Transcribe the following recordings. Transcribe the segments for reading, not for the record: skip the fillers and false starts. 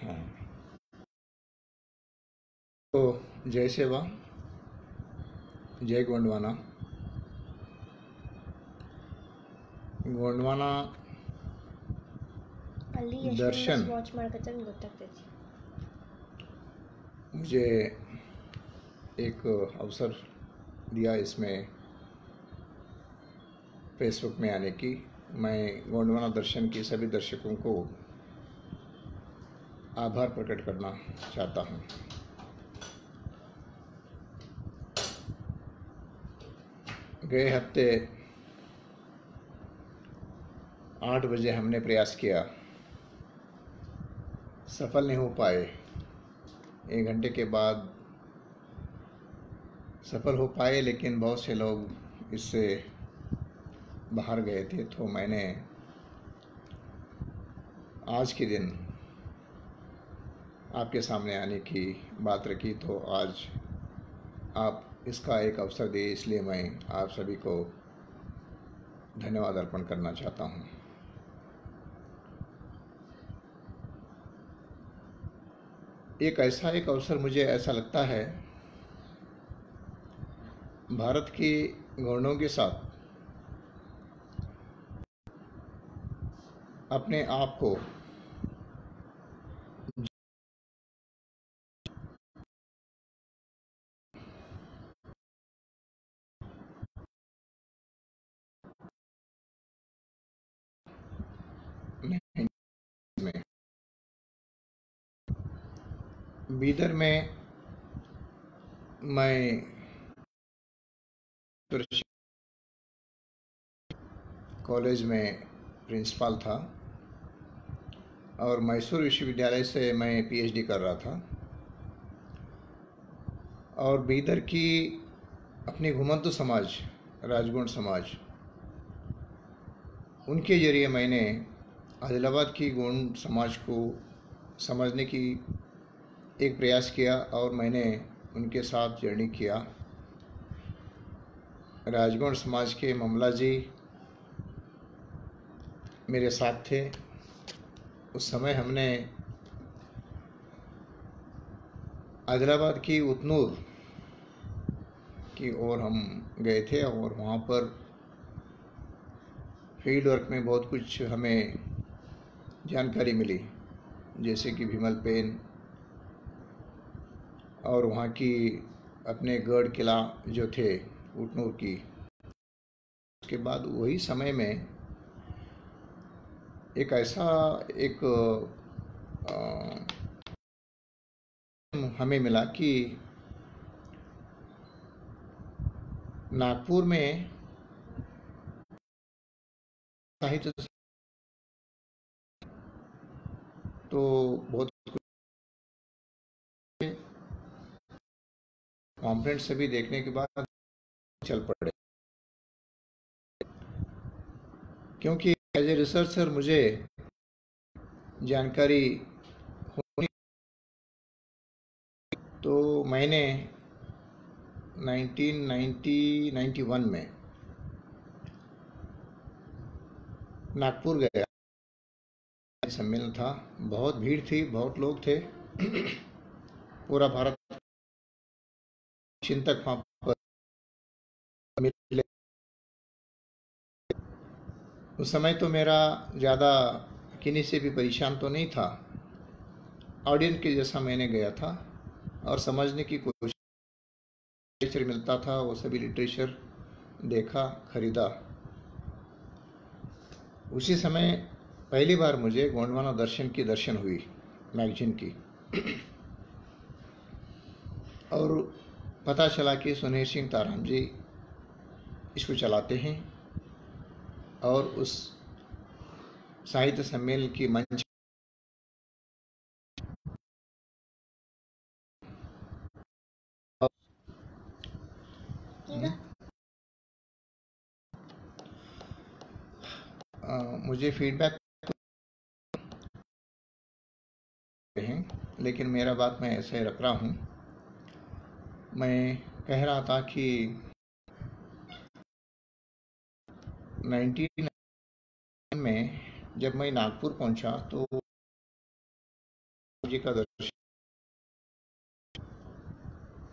हाँ। तो जय सेवा, जय गोंडवाना। गोंडवाना ಅಲ್ಲಿ ಯಶವಂತ दर्शन ವಾಚ್ ಮಾಡ್ಕತ್ತಾನೆ ಗೊತ್ತಾಗ್ತೈತಿ. मुझे एक अवसर दिया इसमें फेसबुक में आने की। मैं गोंडवाना दर्शन की सभी दर्शकों को आभार प्रकट करना चाहता हूँ। गए हफ्ते 8 बजे हमने प्रयास किया, सफल नहीं हो पाए। 1 घंटे के बाद सफल हो पाए, लेकिन बहुत से लोग इससे बाहर गए थे। तो मैंने आज के दिन आपके सामने आने की बात रखी। तो आज आप इसका एक अवसर दिए, इसलिए मैं आप सभी को धन्यवाद अर्पण करना चाहता हूँ। एक अवसर मुझे ऐसा लगता है, भारत की गवर्नरों के साथ अपने आप को में बीदर में मैं कॉलेज में प्रिंसिपल था और मैसूर विश्वविद्यालय से मैं पीएचडी कर रहा था। और बीदर की अपनी घुमंतु समाज, राजगुण समाज, उनके जरिए मैंने आदिलाबाद की गोंड समाज को समझने की एक प्रयास किया और मैंने उनके साथ जर्नी किया। राजगुण समाज के ममला जी मेरे साथ थे। उस समय हमने आदिलाबाद की उतनूर की ओर हम गए थे और वहाँ पर फील्ड वर्क में बहुत कुछ हमें जानकारी मिली, जैसे कि भीमल पेन और वहाँ की अपने गढ़ किला जो थे उतनूर की। उसके बाद वही समय में एक ऐसा हमें मिला कि नागपुर में साहित्य तो बहुत कॉम्प्लेंट सभी देखने के बाद चल पड़े, क्योंकि एज ए रिसर्चर मुझे जानकारी होनी। तो मैंने 1991 में नागपुर गया। सम्मेलन था, बहुत भीड़ थी, बहुत लोग थे। पूरा भारत चिंतक वहाँ पर मिले। उस समय तो मेरा ज़्यादा किन्हीं से भी परेशान तो नहीं था, ऑडियंस के जैसा मैंने गया था और समझने की कोशिश। लिटरेचर मिलता था, वो सभी लिटरेचर देखा, खरीदा। उसी समय पहली बार मुझे गोंडवाना दर्शन की दर्शन हुई, मैगजीन की। और पता चला कि सुनील सिंह ताराम जी इसको चलाते हैं और उस साहित्य सम्मेलन की मंच मुझे फीडबैक हैं, लेकिन मेरा बात मैं ऐसे रख रहा हूँ। मैं कह रहा था कि 1999 में जब मैं नागपुर पहुंचा तो जी का दर्शन।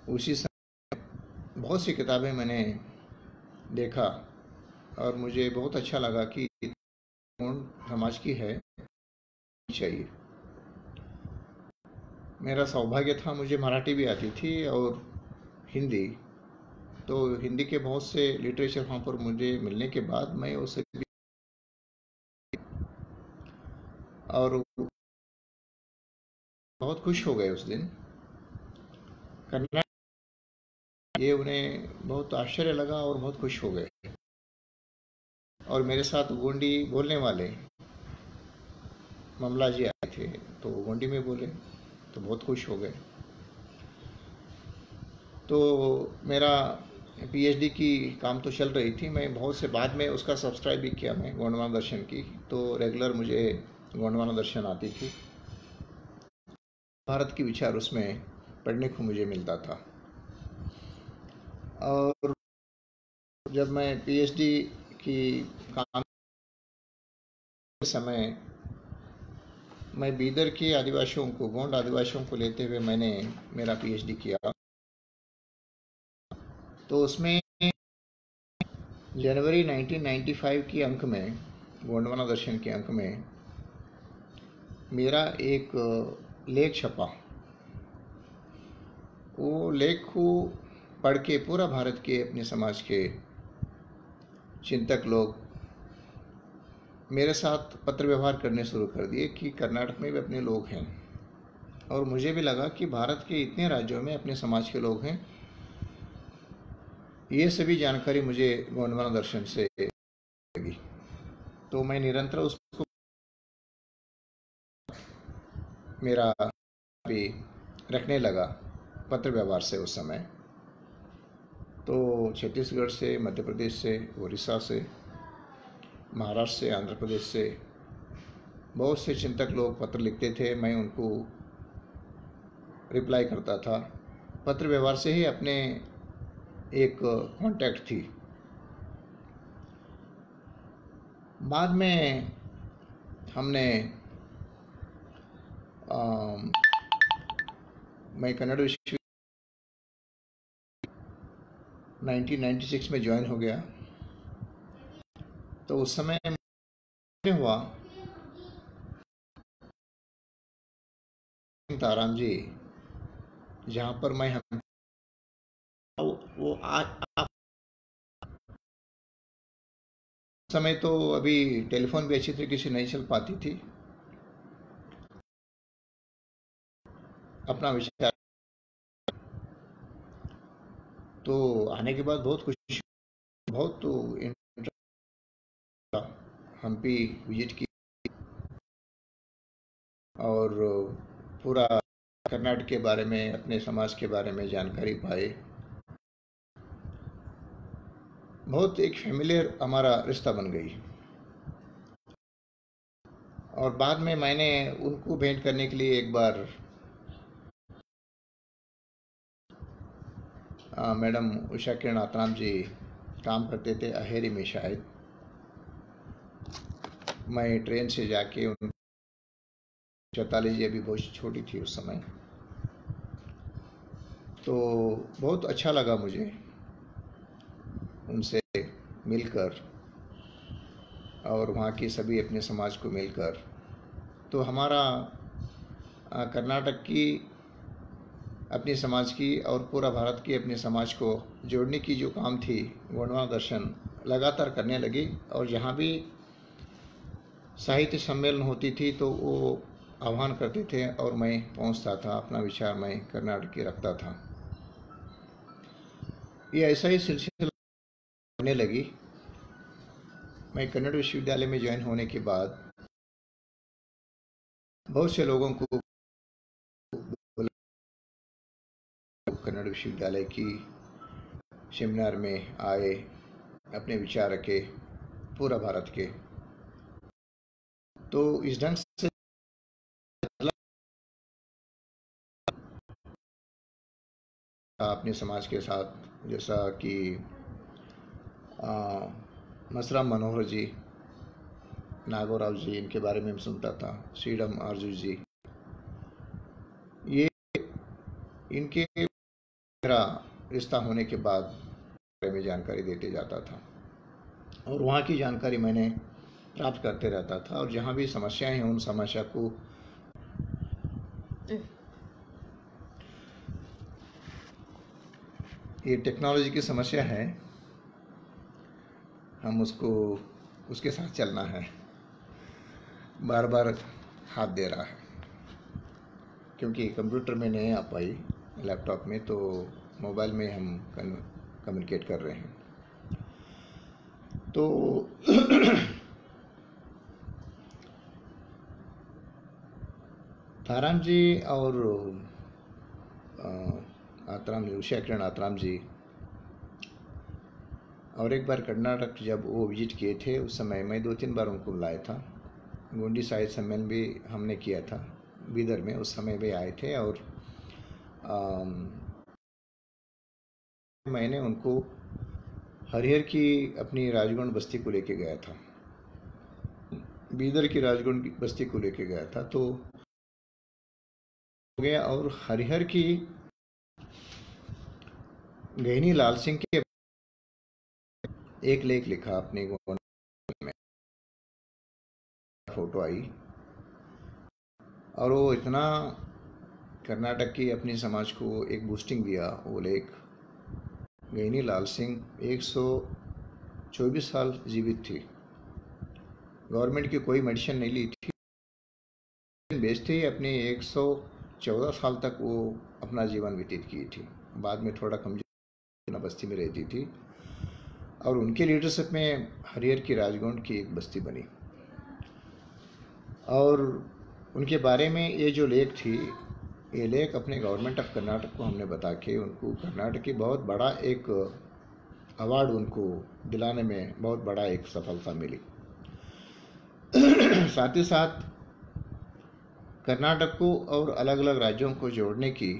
उसी समय बहुत सी किताबें मैंने देखा और मुझे बहुत अच्छा लगा कि गुण समाज की है चाहिए। मेरा सौभाग्य था, मुझे मराठी भी आती थी और हिंदी। तो हिंदी के बहुत से लिटरेचर वहाँ पर मुझे मिलने के बाद मैं उसे भी और बहुत खुश हो गए उस दिन। कन्नड़ ये उन्हें बहुत आश्चर्य लगा और बहुत खुश हो गए। और मेरे साथ गोंडी बोलने वाले ममला जी आए थे, तो वो गोंडी में बोले तो बहुत खुश हो गए। तो मेरा पीएचडी की काम तो चल रही थी, मैं बहुत से बाद में उसका सब्सक्राइब भी किया मैं गोंडवाना दर्शन की, तो रेगुलर मुझे गोंडवाना दर्शन आती थी। भारत की विचार उसमें पढ़ने को मुझे मिलता था। और जब मैं पीएचडी की काम के समय मैं बीदर के आदिवासियों को, गोंड आदिवासियों को लेते हुए मैंने मेरा पीएचडी किया। तो उसमें जनवरी 1995 के अंक में, गोंडवाना दर्शन के अंक में मेरा एक लेख छपा। वो लेख को पढ़ के पूरा भारत के अपने समाज के चिंतक लोग मेरे साथ पत्र व्यवहार करने शुरू कर दिए कि कर्नाटक में भी अपने लोग हैं। और मुझे भी लगा कि भारत के इतने राज्यों में अपने समाज के लोग हैं। ये सभी जानकारी मुझे गोंडवाना दर्शन से लगी। तो मैं निरंतर उसको मेरा भी रखने लगा पत्र व्यवहार से उस समय। तो छत्तीसगढ़ से, मध्य प्रदेश से, उड़ीसा से, महाराष्ट्र से, आंध्र प्रदेश से बहुत से चिंतक लोग पत्र लिखते थे, मैं उनको रिप्लाई करता था। पत्र व्यवहार से ही अपने एक कांटेक्ट थी। बाद में हमने मैं कन्नड़ विश्व 1996 में ज्वाइन हो गया। तो उस समय हुआ ताराम जी, जहाँ पर मैं वो आज समय तो अभी टेलीफोन भी अच्छी तरीके से नहीं चल पाती थी। अपना विचार तो आने के बाद बहुत खुशी, बहुत तो हम्पी विजिट की और पूरा कर्नाटक के बारे में, अपने समाज के बारे में जानकारी पाए। बहुत एक फैमिलियर हमारा रिश्ता बन गई। और बाद में मैंने उनको भेंट करने के लिए एक बार मैडम उषा किरण आतराम जी काम करते थे अहेरी में शायद, मैं ट्रेन से जाके उन चौताली जी अभी बहुत छोटी थी उस समय। तो बहुत अच्छा लगा मुझे उनसे मिलकर और वहाँ की सभी अपने समाज को मिलकर। तो हमारा कर्नाटक की अपने समाज की और पूरा भारत की अपने समाज को जोड़ने की जो काम थी, गोंडवाना दर्शन लगातार करने लगी। और जहाँ भी साहित्य सम्मेलन होती थी तो वो आह्वान करते थे और मैं पहुँचता था, अपना विचार मैं कर्नाटक की रखता था। ये ऐसा ही सिलसिला होने लगी। मैं कन्नड़ विश्वविद्यालय में ज्वाइन होने के बाद बहुत से लोगों को कन्नड़ विश्वविद्यालय की सेमिनार में आए, अपने विचार रखे पूरा भारत के। तो इस ढंग से अपने समाज के साथ, जैसा कि मसराम मनोहर जी, नागोराव जी, इनके बारे में मैं सुनता था, श्रीराम आरजू जी, इनके मेरा रिश्ता होने के बाद बारे में जानकारी देते जाता था और वहाँ की जानकारी मैंने प्राप्त करते रहता था, और जहाँ भी समस्याएं हैं उन समस्या को ये टेक्नोलॉजी की समस्या है, हम उसके साथ चलना है, बार बार हाथ दे रहा है, क्योंकि कंप्यूटर में नहीं आ पाई लैपटॉप में, तो मोबाइल में हम कम्युनिकेट कर रहे हैं। तो ताराम जी और आतराम जी, उषा किरण आतराम जी, और एक बार कर्नाटक जब वो विजिट किए थे, उस समय मैं 2-3 बार उनको बुलाया था। गोंडी साहित्य सम्मेलन भी हमने किया था बीदर में, उस समय भी आए थे, और मैंने उनको हरिहर की अपनी राजगुण बस्ती को लेके गया था, बीदर की राजगुण की बस्ती को लेके गया था, तो हो गया। और हरिहर की गहनी लाल सिंह के एक लेख लिखा अपने में, फोटो आई, और वो इतना कर्नाटक की अपनी समाज को एक बूस्टिंग दिया। वो लेख, गहनी लाल सिंह 124 साल जीवित थी, गवर्नमेंट की कोई मेडिसिन नहीं ली थी, बेचते ही अपने 114 साल तक वो अपना जीवन व्यतीत की थी। बाद में थोड़ा कमजोर बस्ती में रहती थी, और उनके लीडरशिप में हरिहर की राजगुण की एक बस्ती बनी। और उनके बारे में ये जो लेख थी, ये लेख अपने गवर्नमेंट ऑफ कर्नाटक को हमने बता के उनको कर्नाटक की बहुत बड़ा एक अवार्ड उनको दिलाने में बहुत बड़ा एक सफलता मिली। साथ ही साथ कर्नाटक को और अलग अलग राज्यों को जोड़ने की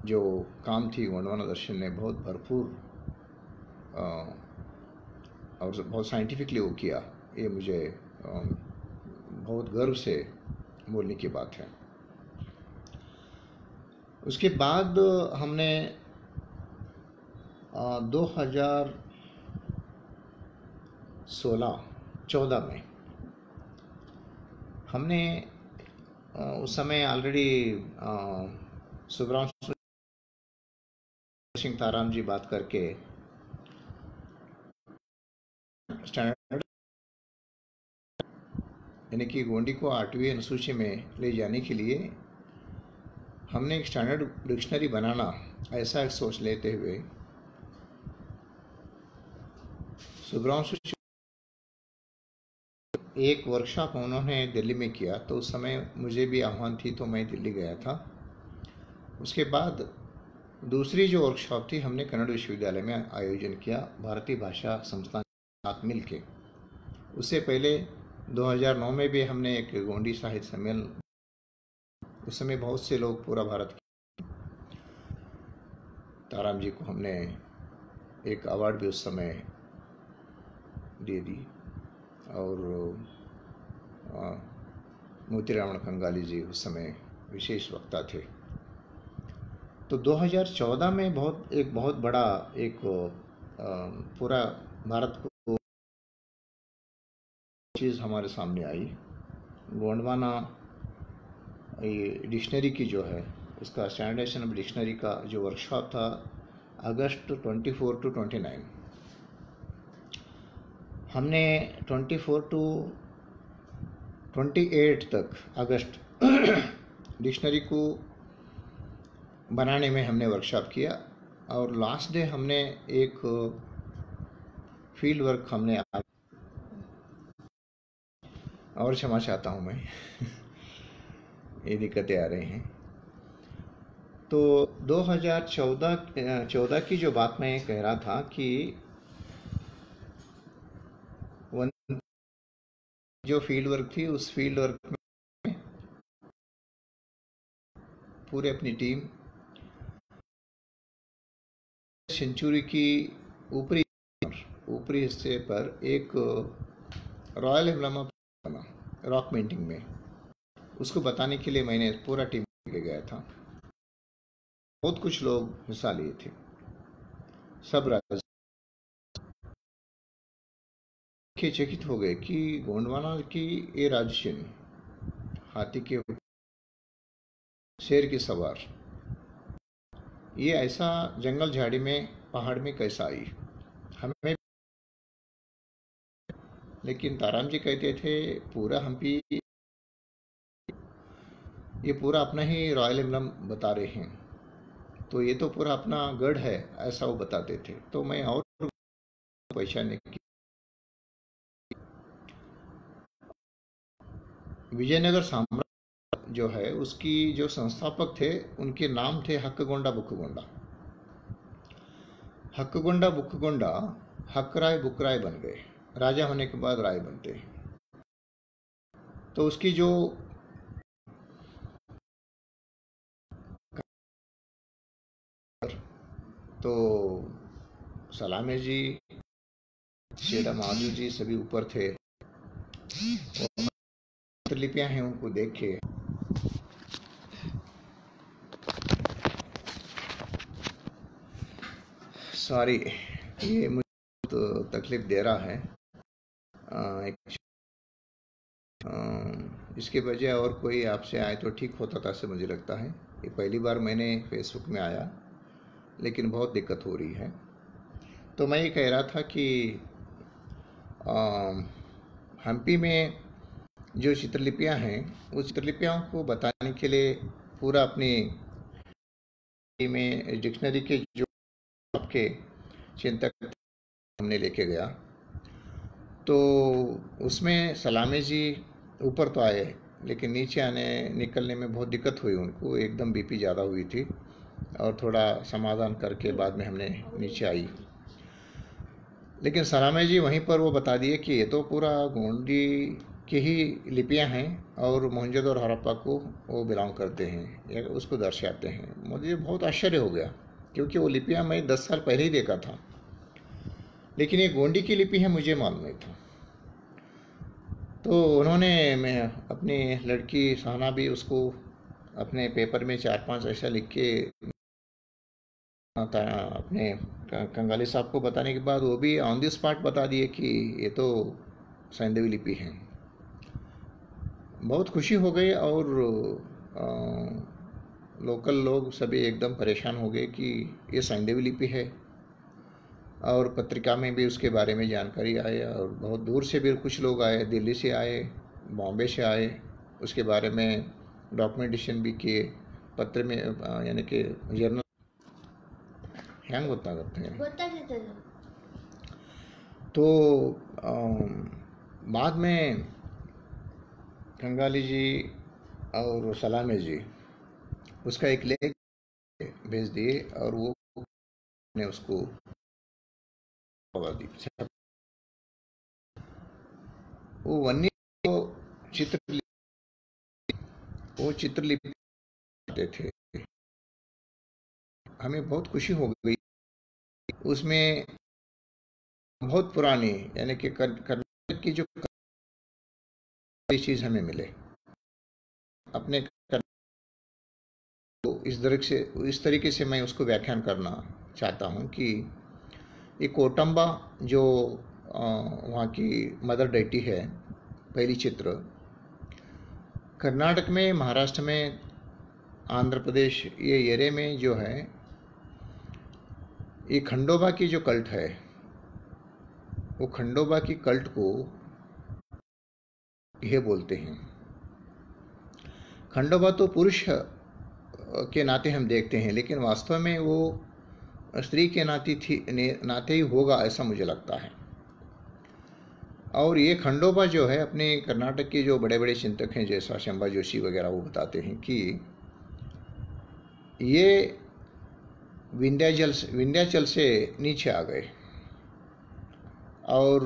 जो काम थी, गोंडवाना दर्शन ने बहुत भरपूर और बहुत साइंटिफिकली वो किया। ये मुझे बहुत गर्व से बोलने की बात है। उसके बाद हमने 2014 में हमने उस समय ऑलरेडी सुब्रमण्य सिंह ताराम जी बात करके स्टैंडर्ड यानी कि गोंडी को 8वीं अनुसूची में ले जाने के लिए हमने एक स्टैंडर्ड डिक्शनरी बनाना, ऐसा एक सोच लेते हुए सुब्रमण्य एक वर्कशॉप उन्होंने दिल्ली में किया, तो उस समय मुझे भी आह्वान थी, तो मैं दिल्ली गया था। उसके बाद दूसरी जो वर्कशॉप थी हमने कन्नड़ विश्वविद्यालय में आयोजन किया, भारतीय भाषा संस्थान के साथ मिलके। उससे पहले 2009 में भी हमने एक गोंडी साहित्य सम्मेलन, उस समय बहुत से लोग पूरा भारत, ताराम जी को हमने एक अवार्ड भी उस समय दे दी, और मोतीराम कंगाली जी उस समय विशेष वक्ता थे। तो 2014 में एक बहुत बड़ा एक पूरा भारत को चीज़ हमारे सामने आई। गोंडवाना ये डिक्शनरी की जो है, उसका स्टैंडर्डाइजेशन ऑफ डिक्शनरी का जो वर्कशॉप था, अगस्त 24 to 29, हमने 24 to 28 तक अगस्त डिक्शनरी को बनाने में हमने वर्कशॉप किया, और लास्ट डे हमने एक फील्ड वर्क हमने और क्षमा चाहता हूँ मैं ये दिक्कतें आ रही हैं। तो 2014 की जो बात मैं कह रहा था कि जो फील्ड वर्क थी, उस फील्ड वर्क में पूरे अपनी टीम सेंचुरी की ऊपरी हिस्से पर एक रॉयल एम्ब्लम बना रॉक पेंटिंग में, उसको बताने के लिए मैंने पूरा टीम ले गया था। बहुत कुछ लोग हिस्सा लिए थे, सब राज के चकित हो गए कि गोंडवाना की ये राजचिन्ह हाथी के शेर की सवार ये ऐसा जंगल झाड़ी में पहाड़ में कैसा आई हमें। लेकिन ताराम जी कहते थे पूरा हम्पी ये पूरा अपना ही रॉयल एम्बलम बता रहे हैं, तो ये तो पूरा अपना गढ़ है, ऐसा वो बताते थे। तो मैं और पहचानने की विजयनगर साम्राज्य जो है उसकी जो संस्थापक थे उनके नाम थे हक्कगोंडा बुक्कगोंडा। हक्कगोंडा बुक्कगोंडा हकराय बुकराय बन गए, राजा होने के बाद राय बनते हैं। तो उसकी जो तो सलामे जी शेरा महाजू जी सभी ऊपर थे और लिपियां हैं उनको देख के सॉरी ये मुझे तो तकलीफ दे रहा है। इसके बजाय और कोई आपसे आए तो ठीक होता था ऐसे मुझे लगता है। ये पहली बार मैंने फेसबुक में आया, लेकिन बहुत दिक्कत हो रही है। तो मैं ये कह रहा था कि हम्पी में जो चित्रलिपियां हैं उस चित्रलिपियों को बताने के लिए पूरा अपनी में डिक्शनरी के जो आपके चिंतक हमने लेके गया, तो उसमें सलामे जी ऊपर तो आए लेकिन नीचे आने निकलने में बहुत दिक्कत हुई उनको, एकदम बीपी ज़्यादा हुई थी और थोड़ा समाधान करके बाद में हमने नीचे आई। लेकिन सलामे जी वहीं पर वो बता दिए कि ये तो पूरा गोंडी की ही लिपियां हैं और मोहनजोदड़ो और हड़प्पा को वो बिलोंग करते हैं या उसको दर्शाते हैं। मुझे बहुत आश्चर्य हो गया क्योंकि वो लिपियां मैं 10 साल पहले ही देखा था, लेकिन ये गोंडी की लिपि है मुझे मालूम नहीं था। तो उन्होंने मैं अपनी लड़की सहना भी उसको अपने पेपर में 4-5 ऐसा लिख के अपने कंगाली साहब को बताने के बाद वो भी ऑन द स्पॉट बता दिए कि ये तो सैंधवी लिपि है। बहुत खुशी हो गई और लोकल लोग सभी एकदम परेशान हो गए कि ये सैंधवी लिपि है, और पत्रिका में भी उसके बारे में जानकारी आई और बहुत दूर से भी कुछ लोग आए, दिल्ली से आए, बॉम्बे से आए, उसके बारे में डॉक्यूमेंटेशन भी किए पत्र में, यानी कि जर्नल हैंग होता करते हैं। तो बाद में कंगाली जी और सलामे जी उसका एक लेख भेज दिए और वो ने उसको वो वन्य चित्रलिपि थे। हमें बहुत खुशी हो गई, उसमें बहुत पुरानी यानी कि कर्नाटक की जो चीज़ हमें मिले अपने तो इस तरीके से मैं उसको व्याख्यान करना चाहता हूँ कि ये कोटम्बा जो वहाँ की मदर डेटी है, पहली चित्र कर्नाटक में, महाराष्ट्र में, आंध्र प्रदेश ये एरिया में जो है ये खंडोबा की जो कल्ट है वो खंडोबा की कल्ट को ये बोलते हैं। खंडोबा तो पुरुष के नाते हम देखते हैं, लेकिन वास्तव में वो स्त्री के नाते ही होगा ऐसा मुझे लगता है। और ये खंडोबा जो है अपने कर्नाटक के जो बड़े बड़े चिंतक हैं जैसा शंबा जोशी वगैरह वो बताते हैं कि ये विंध्याचल से नीचे आ गए और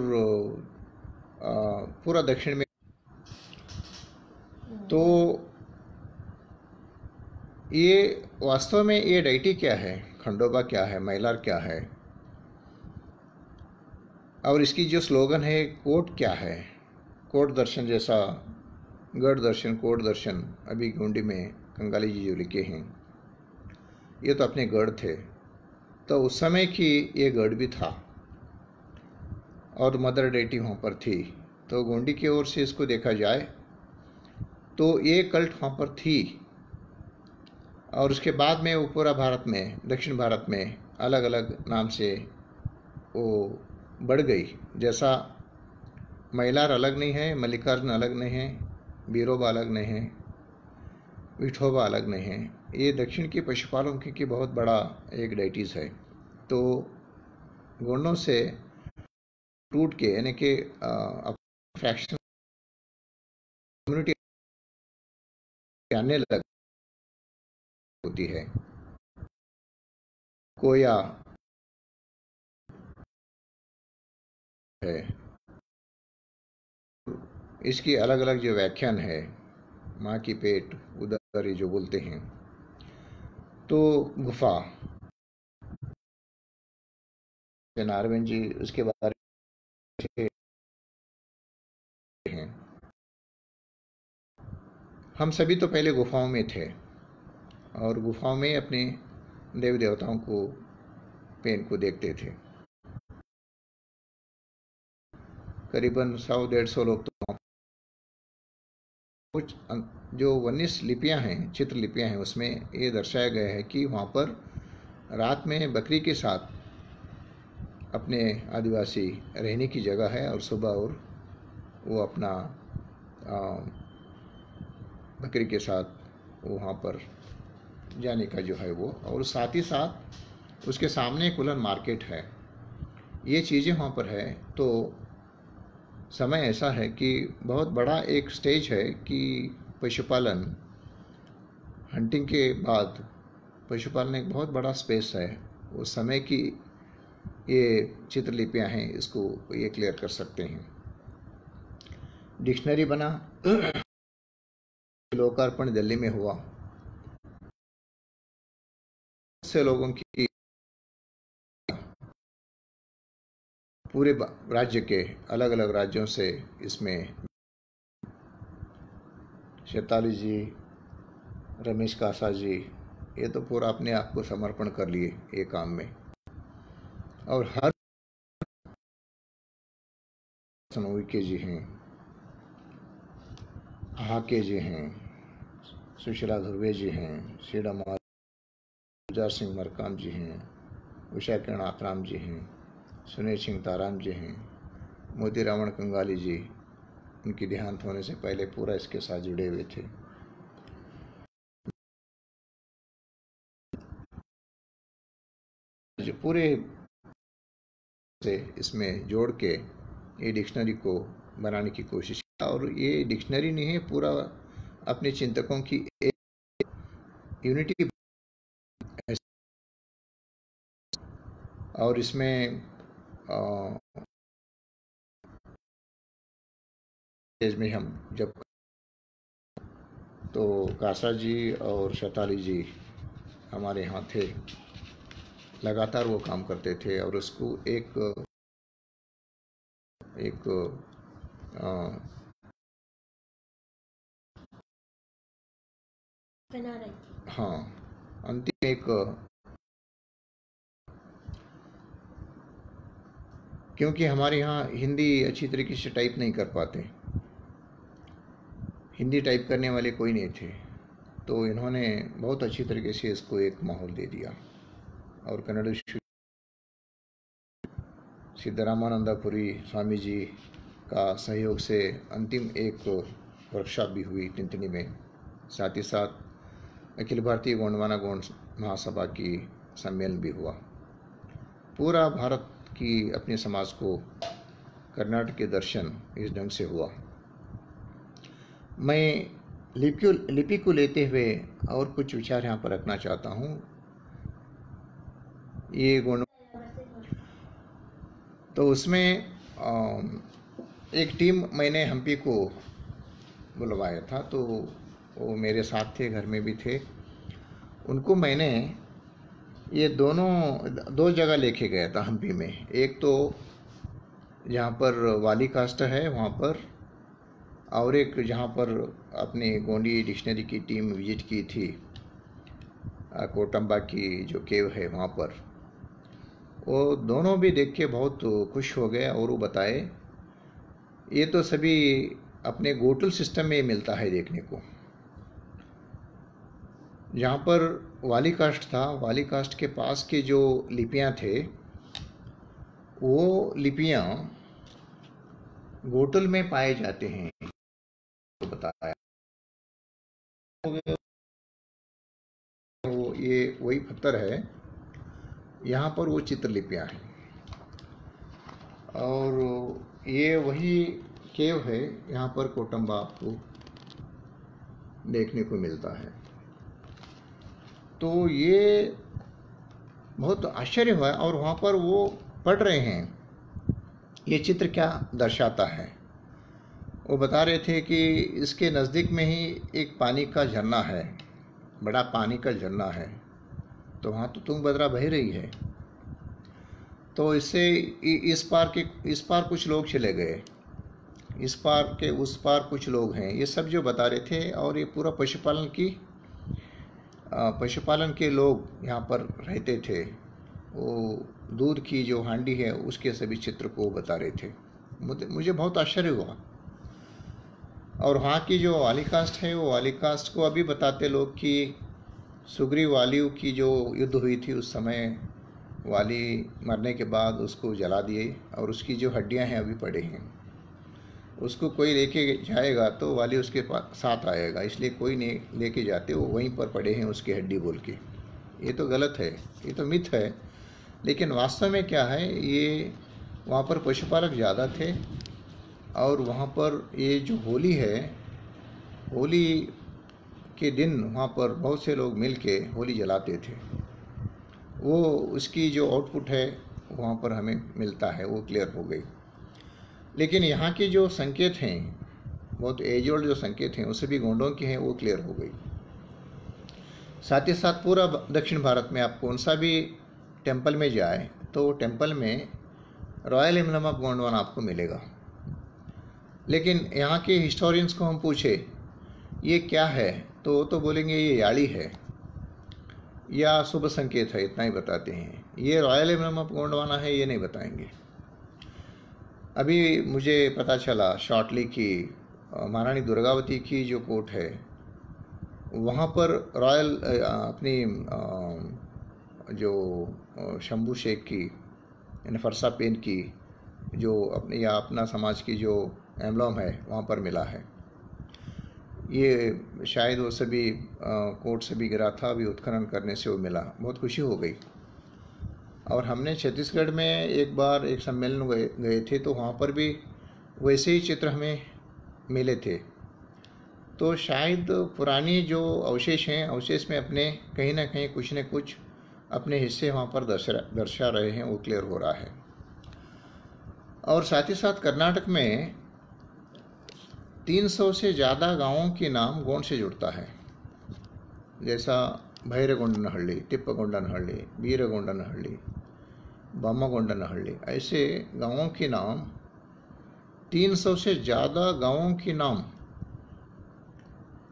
पूरा दक्षिण में। तो ये वास्तव में ये डाइटी क्या है, खंडोबा क्या है, मैलार क्या है, और इसकी जो स्लोगन है कोट क्या है, कोट दर्शन जैसा गढ़ दर्शन कोट दर्शन अभी गोंडी में कंगाली जी जो लिखे हैं, ये तो अपने गढ़ थे। तो उस समय की ये गढ़ भी था और मदर डेटी वहाँ पर थी। तो गोंडी की ओर से इसको देखा जाए तो ये कल्ट वहाँ पर थी, और उसके बाद में वो पूरा भारत में, दक्षिण भारत में अलग अलग नाम से वो बढ़ गई। जैसा मैलार अलग नहीं है, मल्लिकार्जुन अलग नहीं है, बीरोबा अलग नहीं है, विठोबा अलग नहीं है। ये दक्षिण के पशुपालकों की बहुत बड़ा एक डाइटीज़ है। तो गोंडों से टूट के यानी कि फ्रैक्शन कम्युनिटी आने लग होती है। कोया है, इसकी अलग अलग जो व्याख्यान है, माँ की पेट उदर जो बोलते हैं। तो गुफा नारायण जी उसके बारे में हैं। हम सभी तो पहले गुफाओं में थे और गुफाओं में अपने देव देवताओं को, पेन को देखते थे। करीबन 100-150 लोग तो कुछ जो वनिश लिपियां हैं, चित्र लिपियां हैं, उसमें ये दर्शाया गया है कि वहाँ पर रात में बकरी के साथ अपने आदिवासी रहने की जगह है और सुबह और वो अपना बकरी के साथ वहाँ पर जाने का जो है वो, और साथ ही साथ उसके सामने एक उलन मार्केट है। ये चीज़ें वहाँ पर है। तो समय ऐसा है कि बहुत बड़ा एक स्टेज है कि पशुपालन, हंटिंग के बाद पशुपालन एक बहुत बड़ा स्पेस है। उस समय की ये चित्रलिपियाँ हैं, इसको ये क्लियर कर सकते हैं। डिक्शनरी बना, लोकार्पण दिल्ली में हुआ। से लोगों की पूरे राज्य के अलग अलग राज्यों से इसमें शैताली जी, रमेश कासा जी, ये तो पूरा अपने आप को समर्पण कर लिए ये काम में। और हर के जी हैं, हाके जी हैं, सुशीला धुर्वे जी हैं, शीला गुलजार सिंह मरकाम जी हैं, उषा किरण आकराम जी हैं, सुनील सिंह ताराम जी हैं, मोती रावण कंगाली जी, उनकी देहांत होने से पहले पूरा इसके साथ जुड़े हुए थे। जो पूरे से इसमें जोड़ के ये डिक्शनरी को बनाने की कोशिश की। और ये डिक्शनरी नहीं है, पूरा अपने चिंतकों की एक यूनिटी। और इसमें में हम जब तो कासा जी और शैताली जी हमारे यहाँ थे, लगातार वो काम करते थे और उसको एक बना रही थी। हाँ, अंतिम एक, क्योंकि हमारे यहाँ हिंदी अच्छी तरीके से टाइप नहीं कर पाते, हिंदी टाइप करने वाले कोई नहीं थे, तो इन्होंने बहुत अच्छी तरीके से इसको एक माहौल दे दिया। और कन्नड़ सिद्धरामानंदपुरी स्वामी जी का सहयोग से अंतिम एक वर्कशॉप भी हुई तिंतनी में। साथ ही साथ अखिल भारतीय गोंडवाना गोंड महासभा की सम्मेलन भी हुआ। पूरा भारत की अपने समाज को कर्नाटक के दर्शन इस ढंग से हुआ। मैं लिपि को लेते हुए और कुछ विचार यहाँ पर रखना चाहता हूँ। ये गोंड, तो उसमें एक टीम मैंने हम्पी को बुलवाया था, तो वो मेरे साथ थे, घर में भी थे। उनको मैंने ये दो जगह लेके गया था हम्पी में। एक तो जहाँ पर वाली कास्ट है वहाँ पर, और एक जहाँ पर अपनी गोंडी डिक्शनरी की टीम विजिट की थी, कोटम्बा की जो केव है वहाँ पर, वो दोनों भी देख के बहुत खुश हो गए और वो बताए ये तो सभी अपने गोटल सिस्टम में मिलता है देखने को। जहाँ पर वाली कास्ट था, वाली कास्ट के पास के जो लिपियाँ थे वो लिपियाँ गोटल में पाए जाते हैं, तो बताया। वो ये वही पत्थर है, यहाँ पर वो चित्रलिपियाँ हैं और ये वही केव है, यहाँ पर कोटम्बा आपको देखने को मिलता है। तो ये बहुत आश्चर्य हुआ और वहाँ पर वो पढ़ रहे हैं ये चित्र क्या दर्शाता है। वो बता रहे थे कि इसके नज़दीक में ही एक पानी का झरना है, बड़ा पानी का झरना है, तो वहाँ तो तुंगभद्रा बह रही है, तो इससे इस पार कुछ लोग चले गए, इस पार के उस पार कुछ लोग हैं, ये सब जो बता रहे थे। और ये पूरा पशुपालन के लोग यहाँ पर रहते थे, वो दूध की जो हांडी है उसके सभी चित्र को बता रहे थे। मुझे बहुत आश्चर्य हुआ। और वहाँ की जो वाली कास्ट है, वो वाली कास्ट को अभी बताते लोग कि सुग्रीव वालियों की जो युद्ध हुई थी उस समय वाली मरने के बाद उसको जला दिए और उसकी जो हड्डियाँ हैं अभी पड़े हैं। उसको कोई लेके जाएगा तो वाली उसके साथ आएगा, इसलिए कोई नहीं लेके जाते, वो वहीं पर पड़े हैं उसकी हड्डी बोल के। ये तो गलत है, ये तो मिथ है। लेकिन वास्तव में क्या है, ये वहाँ पर पशुपालक ज़्यादा थे और वहाँ पर ये जो होली है, होली के दिन वहाँ पर बहुत से लोग मिल के होली जलाते थे। वो उसकी जो आउटपुट है वहाँ पर हमें मिलता है, वो क्लियर हो गई। लेकिन यहाँ के जो संकेत हैं, बहुत एज ओल्ड जो संकेत हैं, उससे भी गोंडों के हैं, वो क्लियर हो गई। साथ ही साथ पूरा दक्षिण भारत में आप कौन सा भी टेंपल में जाए तो टेंपल में रॉयल एम्बलम ऑफ गोंडवाना आपको मिलेगा। लेकिन यहाँ के हिस्टोरियंस को हम पूछे ये क्या है, तो वो तो बोलेंगे ये याड़ी है या शुभ संकेत है, इतना ही बताते हैं। ये रॉयल एम्बलम ऑफ गोंडवाना है ये नहीं बताएंगे। अभी मुझे पता चला शॉर्टली कि महारानी दुर्गावती की जो कोर्ट है वहाँ पर रॉयल अपनी जो शंभू शेख की यानी फरसा पेन की जो अपने या अपना समाज की जो एम्बलम है वहाँ पर मिला है। ये शायद वो सभी कोर्ट से भी गिरा था, अभी उत्खनन करने से वो मिला, बहुत खुशी हो गई। और हमने छत्तीसगढ़ में एक बार एक सम्मेलन गए थे, तो वहाँ पर भी वैसे ही चित्र हमें मिले थे। तो शायद पुरानी जो अवशेष हैं, अवशेष में अपने कहीं ना कहीं कुछ न कुछ अपने हिस्से वहाँ पर दर्शा रहे हैं, वो क्लियर हो रहा है। और साथ ही साथ कर्नाटक में 300 से ज़्यादा गांवों के नाम गोंड से जुड़ता है, जैसा भैरगोंडनहल्ली, तिप्पगोंडनहल्ली, वीरगोंडनहल्ली, बामागोंडनहल्ली, ऐसे गांवों के नाम 300 से ज़्यादा गांवों के नाम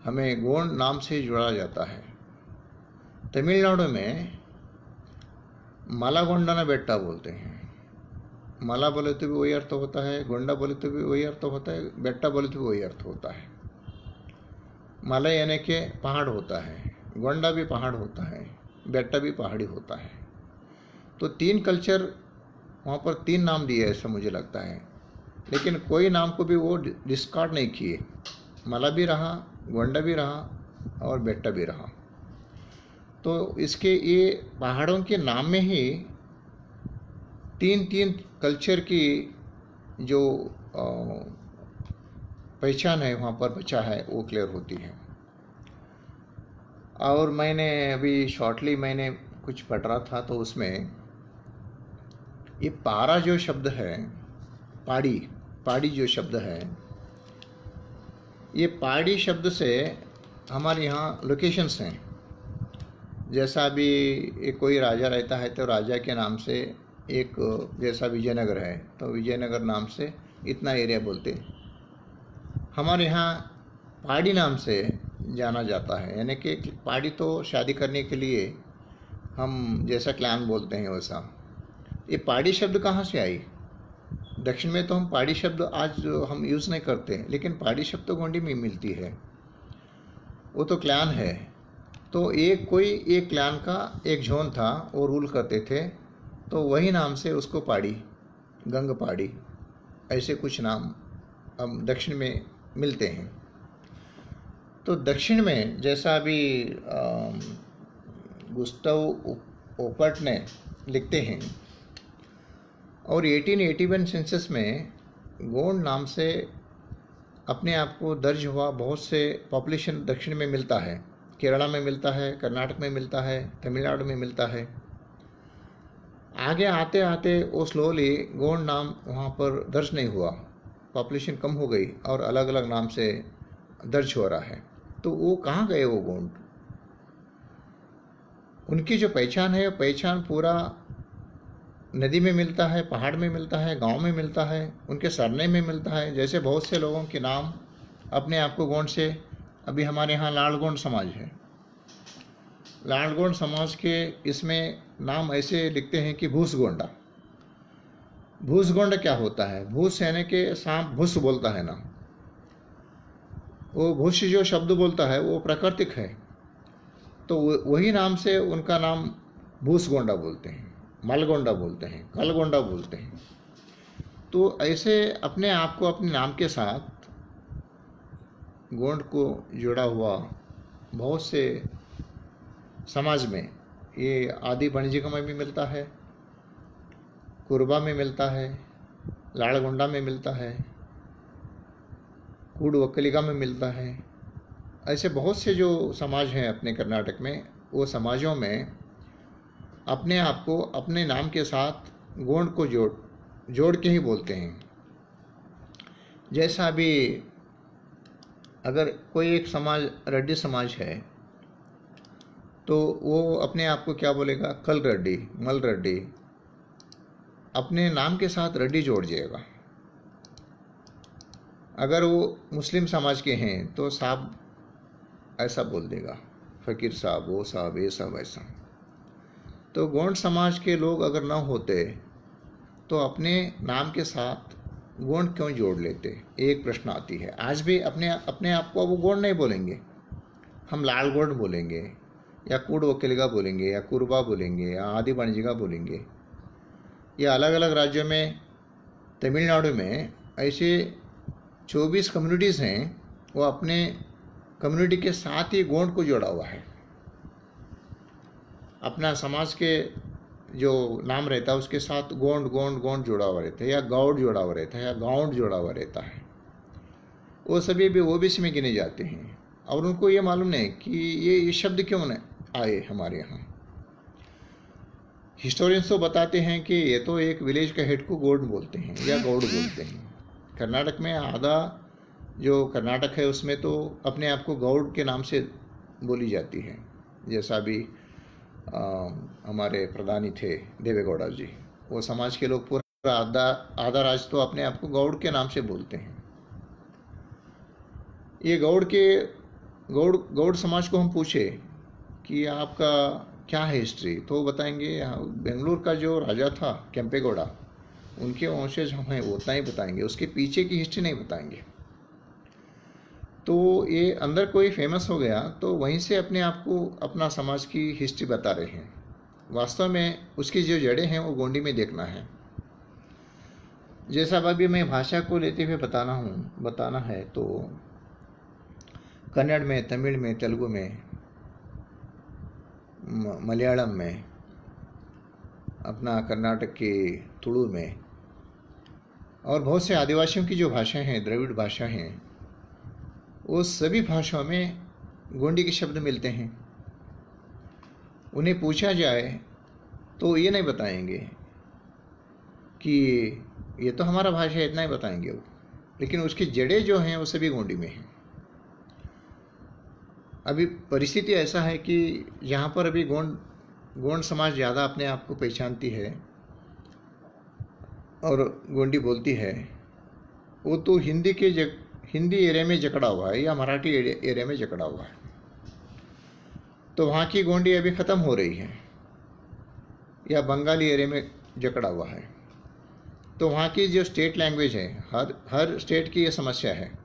हमें गोंड नाम से जुड़ा जाता है। तमिलनाडु में मालागोंडाना बेट्टा बोलते हैं। माला बोले तो भी वही अर्थ होता है, गोंडा बोले तो भी वही अर्थ होता है, बेट्टा बोले तो भी वही अर्थ होता है। माला यानी के पहाड़ होता है, गोंडा भी पहाड़ होता है, बेट्टा भी पहाड़ी होता है। तो 3 कल्चर वहाँ पर 3 नाम दिए ऐसा मुझे लगता है, लेकिन कोई नाम को भी वो डिस्कार्ड नहीं किए। माला भी रहा, गोंडा भी रहा और बेट्टा भी रहा। तो इसके ये पहाड़ों के नाम में ही 3 कल्चर की जो पहचान है वहाँ पर बचा है वो क्लियर होती है। और मैंने अभी शॉर्टली मैंने कुछ पढ़ रहा था, तो उसमें ये पारा जो शब्द है, पाड़ी जो शब्द है, ये पहाड़ी शब्द से हमारे यहाँ लोकेशंस हैं। जैसा अभी एक कोई राजा रहता है तो राजा के नाम से एक, जैसा विजयनगर है तो विजयनगर नाम से इतना एरिया बोलते हैं। हमारे यहाँ पहाड़ी नाम से जाना जाता है। यानी कि पहाड़ी तो शादी करने के लिए हम जैसा क्लैन बोलते हैं वैसा। ये पहाड़ी शब्द कहाँ से आई? दक्षिण में तो हम पहाड़ी शब्द आज हम यूज़ नहीं करते, लेकिन पहाड़ी शब्द तो गोंडी में मिलती है, वो तो क्लैन है। तो एक क्लैन का एक जोन था, वो रूल करते थे, तो वही नाम से उसको पहाड़ी, गंग पहाड़ी, ऐसे कुछ नाम हम दक्षिण में मिलते हैं। तो दक्षिण में जैसा अभी गुस्ताव ओपर्ट ने लिखते हैं, और 1881 सेंसस में गोंड नाम से अपने आप को दर्ज हुआ बहुत से पॉपुलेशन दक्षिण में मिलता है। केरला में मिलता है, कर्नाटक में मिलता है, तमिलनाडु में मिलता है। आगे आते आते वो स्लोली गोंड नाम वहाँ पर दर्ज नहीं हुआ, पॉपुलेशन कम हो गई और अलग अलग नाम से दर्ज हो रहा है। तो वो कहाँ गए वो गोंड? उनकी जो पहचान है, पहचान पूरा नदी में मिलता है, पहाड़ में मिलता है, गांव में मिलता है, उनके सरनेम में मिलता है। जैसे बहुत से लोगों के नाम अपने आप को गोंड से, अभी हमारे यहाँ लाड़गोंड समाज है, लाड़गोंड समाज के इसमें नाम ऐसे लिखते हैं कि भूसगोंडा। भूसगोंड क्या होता है? भूस यानी कि सांप भूस बोलता है ना, वो भूस जो शब्द बोलता है वो प्राकृतिक है, तो वही नाम से उनका नाम भूसगोंडा बोलते हैं, मलगोंडा बोलते हैं, कलगोंडा बोलते हैं। तो ऐसे अपने आप को अपने नाम के साथ गोंड को जोड़ा हुआ बहुत से समाज में, ये आदि बणजिगा में भी मिलता है, कुरबा में मिलता है, लाड़गोंडा में मिलता है, कूड वक्कलिगा में मिलता है। ऐसे बहुत से जो समाज हैं अपने कर्नाटक में, वो समाजों में अपने आप को अपने नाम के साथ गोंड को जोड़ के ही बोलते हैं। जैसा अभी अगर कोई एक समाज रेड्डी समाज है, तो वो अपने आप को क्या बोलेगा? कल रेड्डी, मल रेड्डी, अपने नाम के साथ रेड्डी जोड़ जाएगा। अगर वो मुस्लिम समाज के हैं तो साहब ऐसा बोल देगा, फ़कीर साहब, वो साहब, ये साहब, ऐसा। तो गोंड समाज के लोग अगर ना होते तो अपने नाम के साथ गोंड क्यों जोड़ लेते? एक प्रश्न आती है। आज भी अपने आप को वो गोंड नहीं बोलेंगे, हम लाल गोंड बोलेंगे, या कूड वक्कलिगा बोलेंगे, या कुरबा बोलेंगे, या आदि बणजिगा बोलेंगे। या अलग अलग राज्यों में, तमिलनाडु में ऐसे 24 कम्युनिटीज़ हैं, वो अपने कम्युनिटी के साथ ही गोंड को जोड़ा हुआ है। अपना समाज के जो नाम रहता है उसके साथ गोंड गोंड गोंड जुड़ा हुआ रहता है, या गौड़ जुड़ा हुआ रहता है, या गाउंड जुड़ा हुआ रहता है। वो सभी भी ओबीसी में गिने जाते हैं, और उनको ये मालूम नहीं कि ये शब्द क्यों न आए हमारे यहाँ। हिस्टोरियंस तो बताते हैं कि ये तो एक विलेज का हेड को गोंड बोलते हैं या गौड़ बोलते हैं। कर्नाटक में आधा जो कर्नाटक है उसमें तो अपने आप को गौड़ के नाम से बोली जाती है। जैसा अभी हमारे प्रधानी थे देवेगौड़ा जी, वो समाज के लोग पूरा आधा राज तो अपने आप को गौड़ के नाम से बोलते हैं। ये गौड़ समाज को हम पूछे कि आपका क्या है हिस्ट्री, तो वो बताएंगे बेंगलुरु का जो राजा था केम्पेगौड़ा, उनके वंशज हम हैं, वो उतना ही बताएंगे, उसके पीछे की हिस्ट्री नहीं बताएंगे। तो ये अंदर कोई फेमस हो गया तो वहीं से अपने आप को अपना समाज की हिस्ट्री बता रहे हैं। वास्तव में उसकी जो जड़ें हैं वो गोंडी में देखना है। जैसा अभी मैं भाषा को लेते हुए बताना है, तो कन्नड़ में, तमिल में, तेलुगु में, मलयालम में, अपना कर्नाटक के तुलु में, और बहुत से आदिवासियों की जो भाषाएं हैं, द्रविड़ भाषा हैं, वो सभी भाषाओं में गोंडी के शब्द मिलते हैं। उन्हें पूछा जाए तो ये नहीं बताएंगे कि ये तो हमारा भाषा है, इतना ही बताएंगे वो, लेकिन उसकी जड़ें जो हैं वो सभी गोंडी में हैं। अभी परिस्थिति ऐसा है कि यहाँ पर अभी गोंड समाज ज़्यादा अपने आप को पहचानती है और गोंडी बोलती है। वो तो हिंदी एरिया में जकड़ा हुआ है या मराठी एरिया में जकड़ा हुआ है, तो वहाँ की गोंडी अभी ख़त्म हो रही है, या बंगाली एरिया में जकड़ा हुआ है, तो वहाँ की जो स्टेट लैंग्वेज है, हर स्टेट की ये समस्या है।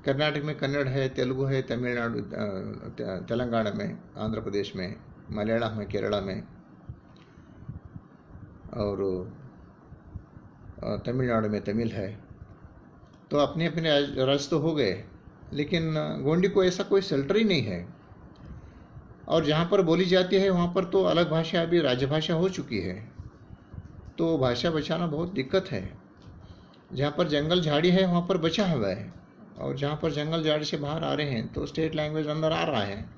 कर्नाटक में कन्नड़ है, तेलुगु है, तमिलनाडु तेलंगाना में, आंध्र प्रदेश में मलयालम है, केरला में, और तमिलनाडु में तमिल है। तो अपने अपने राज्य तो हो गए, लेकिन गोंडी को ऐसा कोई शेल्टर ही नहीं है। और जहाँ पर बोली जाती है वहाँ पर तो अलग भाषा अभी राजभाषा हो चुकी है, तो भाषा बचाना बहुत दिक्कत है। जहाँ पर जंगल झाड़ी है वहाँ पर बचा हुआ है, और जहाँ पर जंगल झाड़ी से बाहर आ रहे हैं तो स्टेट लैंग्वेज अंदर आ रहा है,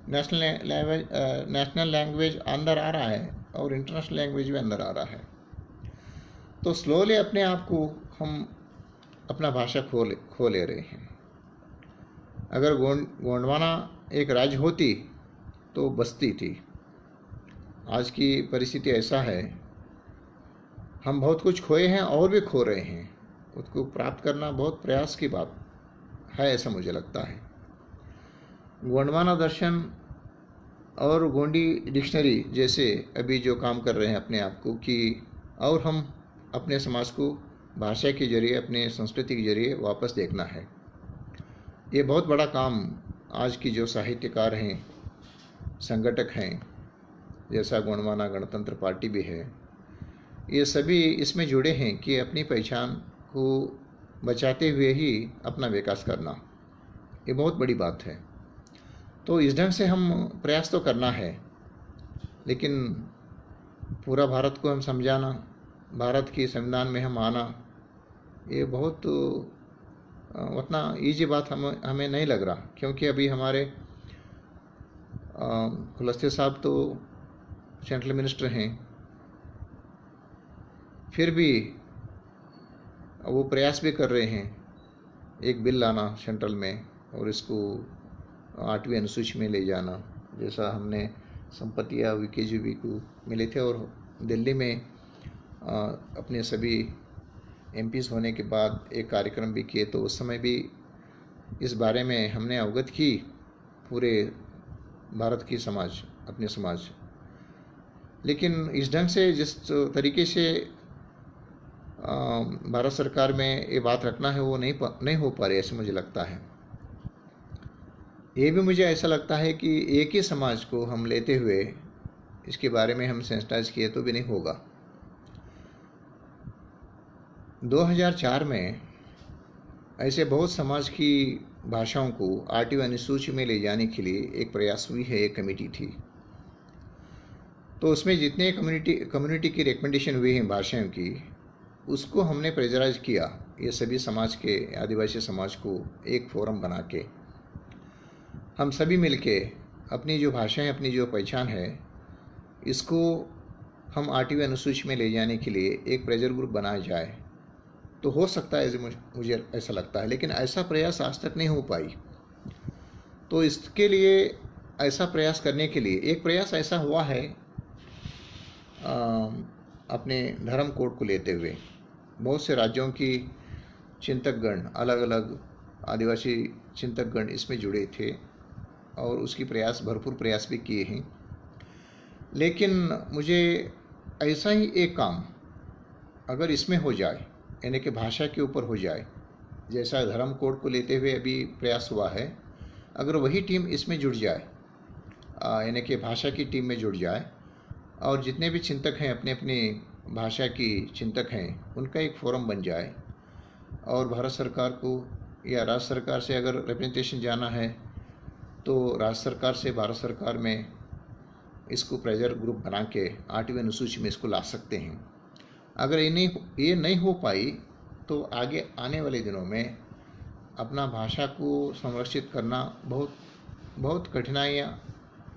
नेशनल लैंग्वेज अंदर आ रहा है, और इंटरनेशनल लैंग्वेज भी अंदर आ रहा है। तो स्लोली अपने आप को हम अपना भाषा खो ले रहे हैं। अगर गोंडवाना एक राज्य होती तो बस्ती थी। आज की परिस्थिति ऐसा है, हम बहुत कुछ खोए हैं और भी खो रहे हैं। उसको प्राप्त करना बहुत प्रयास की बात है, ऐसा मुझे लगता है। गोंडवाना दर्शन और गोंडी डिक्शनरी जैसे अभी जो काम कर रहे हैं अपने आप को, कि और हम अपने समाज को भाषा के जरिए, अपने संस्कृति के जरिए वापस देखना है। ये बहुत बड़ा काम आज की जो साहित्यकार हैं, संगठक हैं, जैसा गोंडवाना गणतंत्र पार्टी भी है, ये सभी इसमें जुड़े हैं कि अपनी पहचान को बचाते हुए ही अपना विकास करना, ये बहुत बड़ी बात है। तो इस ढंग से हम प्रयास तो करना है, लेकिन पूरा भारत को हम समझाना, भारत की संविधान में हम आना, ये बहुत उतना ईजी बात हमें नहीं लग रहा। क्योंकि अभी हमारे कुलस्ते साहब तो सेंट्रल मिनिस्टर हैं, फिर भी वो प्रयास भी कर रहे हैं एक बिल लाना सेंट्रल में और इसको 8वीं अनुसूची में ले जाना, जैसा हमने संपत्तियाँ VKGB को मिले थे। और दिल्ली में अपने सभी MPs होने के बाद एक कार्यक्रम भी किए, तो उस समय भी इस बारे में हमने अवगत की पूरे भारत की समाज, अपने समाज। लेकिन इस ढंग से, जिस तरीके से भारत सरकार में ये बात रखना है, वो नहीं हो पा रही, ऐसे मुझे लगता है। ये भी मुझे ऐसा लगता है कि एक ही समाज को हम लेते हुए इसके बारे में हम सेंसिटाइज किए तो भी नहीं होगा। 2004 में ऐसे बहुत समाज की भाषाओं को 8वीं अनुसूची में ले जाने के लिए एक प्रयास हुई है, एक कमेटी थी। तो उसमें जितने कम्युनिटी की रिकमेंडेशन हुई हैं भाषाओं की, उसको हमने प्रेजराइज किया, ये सभी समाज के, आदिवासी समाज को एक फोरम बना के हम सभी मिलके अपनी जो भाषाएं, अपनी जो पहचान है, इसको हम 8वीं अनुसूची में ले जाने के लिए एक प्रेशर ग्रुप बनाया जाए तो हो सकता है, मुझे ऐसा लगता है। लेकिन ऐसा प्रयास आज तक नहीं हो पाई। तो इसके लिए, ऐसा प्रयास करने के लिए एक प्रयास ऐसा हुआ है अपने धर्म कोड को लेते हुए। बहुत से राज्यों की चिंतकगण, अलग अलग आदिवासी चिंतकगण इसमें जुड़े थे और उसकी भरपूर प्रयास भी किए हैं। लेकिन मुझे ऐसा ही एक काम अगर इसमें हो जाए, यानी कि भाषा के ऊपर हो जाए, जैसा धर्म कोड को लेते हुए अभी प्रयास हुआ है, अगर वही टीम इसमें जुड़ जाए, यानी कि भाषा की टीम में जुड़ जाए, और जितने भी चिंतक हैं, अपने अपनी भाषा की चिंतक हैं, उनका एक फोरम बन जाए, और भारत सरकार को या राज्य सरकार से अगर रिप्रेजेंटेशन जाना है तो राज्य सरकार से भारत सरकार में इसको प्रेशर ग्रुप बना के 8वीं अनुसूची में इसको ला सकते हैं। अगर ये नहीं हो पाई तो आगे आने वाले दिनों में अपना भाषा को संरक्षित करना बहुत कठिनाइयाँ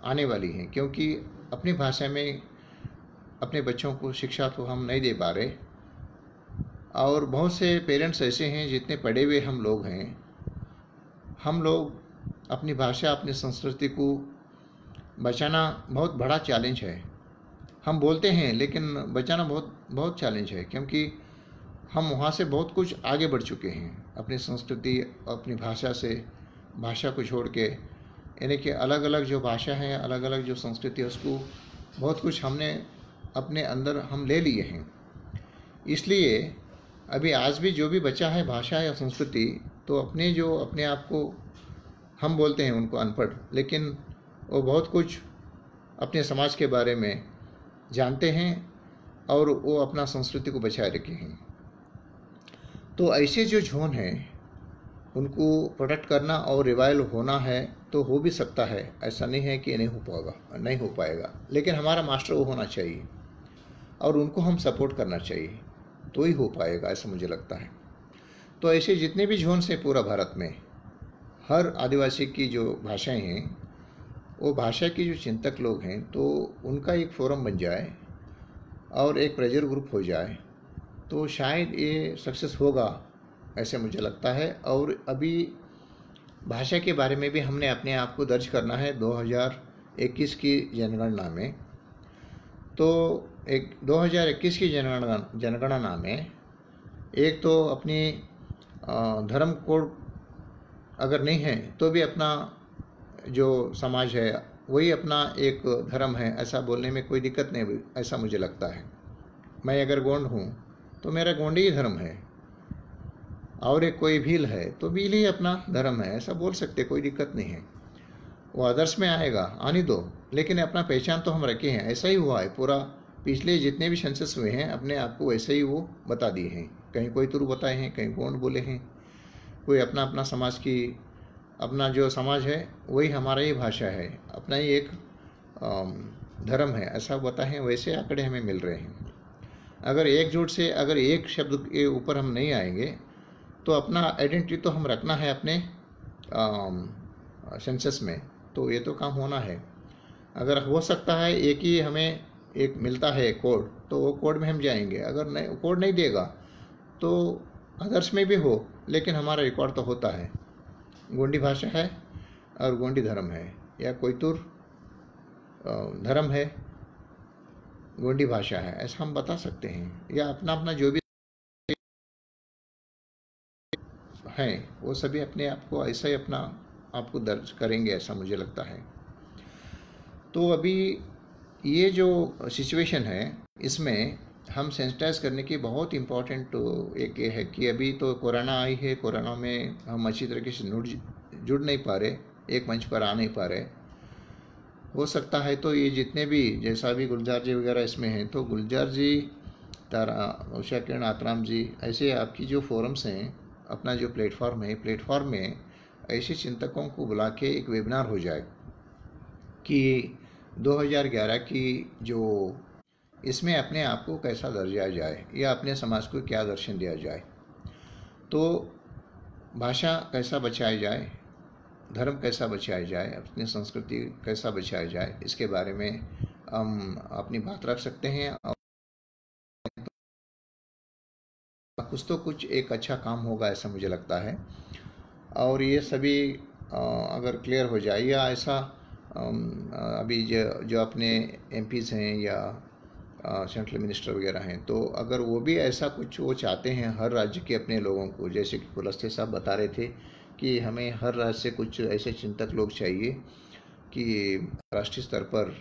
आने वाली हैं, क्योंकि अपनी भाषा में अपने बच्चों को शिक्षा तो हम नहीं दे पा रहे। और बहुत से पेरेंट्स ऐसे हैं, जितने पढ़े हुए हम लोग हैं, हम लोग अपनी भाषा, अपनी संस्कृति को बचाना बहुत बड़ा चैलेंज है। हम बोलते हैं लेकिन बचाना बहुत चैलेंज है, क्योंकि हम वहाँ से बहुत कुछ आगे बढ़ चुके हैं अपनी संस्कृति, अपनी भाषा से, भाषा को छोड़ के, यानी कि अलग अलग जो भाषा है, अलग अलग जो संस्कृति है, उसको बहुत कुछ हमने अपने अंदर हम ले लिए हैं। इसलिए अभी आज भी जो भी बचा है भाषा या संस्कृति, तो अपने आप को हम बोलते हैं उनको अनपढ़, लेकिन वो बहुत कुछ अपने समाज के बारे में जानते हैं और वो अपना संस्कृति को बचाए रखे हैं। तो ऐसे जो जोन हैं उनको प्रोटेक्ट करना और रिवाइवल होना है तो हो भी सकता है, ऐसा नहीं है कि नहीं हो पाएगा, लेकिन हमारा मास्टर वो होना चाहिए और उनको हम सपोर्ट करना चाहिए, तो ही हो पाएगा, ऐसा मुझे लगता है। तो ऐसे जितने भी जोन से पूरा भारत में हर आदिवासी की जो भाषाएं हैं, वो भाषा की जो चिंतक लोग हैं, तो उनका एक फोरम बन जाए और एक प्रेशर ग्रुप हो जाए तो शायद ये सक्सेस होगा, ऐसे मुझे लगता है। और अभी भाषा के बारे में भी हमने अपने आप को दर्ज करना है 2021 की जनगणना में। तो 2021 की जनगणना में एक तो अपनी धर्म कोड अगर नहीं है तो भी अपना जो समाज है वही अपना एक धर्म है, ऐसा बोलने में कोई दिक्कत नहीं, ऐसा मुझे लगता है। मैं अगर गोंड हूँ तो मेरा गोंडी ही धर्म है, और एक कोई भील है तो भील ही अपना धर्म है, ऐसा बोल सकते, कोई दिक्कत नहीं है। वो आदर्श में आएगा, आने दो, लेकिन अपना पहचान तो हम रखे हैं। ऐसा ही हुआ है, पूरा पिछले जितने भी सेंसस हुए हैं अपने आप को वैसे ही वो बता दिए हैं। कहीं कोई तुरु बताए हैं, कहीं गोंड बोले हैं, कोई अपना अपना समाज की, अपना जो समाज है वही हमारा ही भाषा है, अपना ही एक धर्म है, ऐसा बताएं। वैसे आंकड़े हमें मिल रहे हैं। अगर एकजुट से अगर एक शब्द के ऊपर हम नहीं आएंगे तो अपना आइडेंटिटी तो हम रखना है अपने सेंसस में, तो ये तो काम होना है। अगर हो सकता है एक ही हमें एक मिलता है कोड, तो वो कोड में हम जाएंगे। अगर नहीं, कोड नहीं देगा तो अदर्स में भी हो, लेकिन हमारा रिकॉर्ड तो होता है, गोंडी भाषा है और गोंडी धर्म है, या कोयतुर धर्म है, गोंडी भाषा है, ऐसा हम बता सकते हैं। या अपना अपना जो भी है वो सभी अपने आप को ऐसा ही अपना आपको दर्ज करेंगे, ऐसा मुझे लगता है। तो अभी ये जो सिचुएशन है इसमें हम सेंसिटाइज करने की बहुत इम्पोर्टेंट एक ये है कि अभी तो कोरोना आई है, कोरोना में हम अच्छी तरीके से जुड़ नहीं पा रहे, एक मंच पर आ नहीं पा रहे। हो सकता है तो ये जितने भी, जैसा भी गुलजार जी वगैरह इसमें हैं, तो गुलजार जी, उषा किरण, आतराम जी, ऐसे आपकी जो फोरम्स हैं, अपना जो प्लेटफॉर्म है, प्लेटफॉर्म में ऐसे चिंतकों को बुला के एक वेबिनार हो जाए कि 2011 की जो इसमें अपने आप को कैसा दर्जा जाए या अपने समाज को क्या दर्शन दिया जाए, तो भाषा कैसा बचाई जाए, धर्म कैसा बचाया जाए, अपनी संस्कृति कैसा बचाया जाए, इसके बारे में हम अपनी बात रख सकते हैं। और कुछ तो कुछ एक अच्छा काम होगा, ऐसा मुझे लगता है। और ये सभी अगर क्लियर हो जाए, या ऐसा अभी जो अपने एमपीज़ हैं या सेंट्रल मिनिस्टर वगैरह हैं, तो अगर वो भी ऐसा कुछ वो चाहते हैं हर राज्य के अपने लोगों को, जैसे कि कुलस्ते साहब बता रहे थे कि हमें हर राज्य से कुछ ऐसे चिंतक लोग चाहिए कि राष्ट्रीय स्तर पर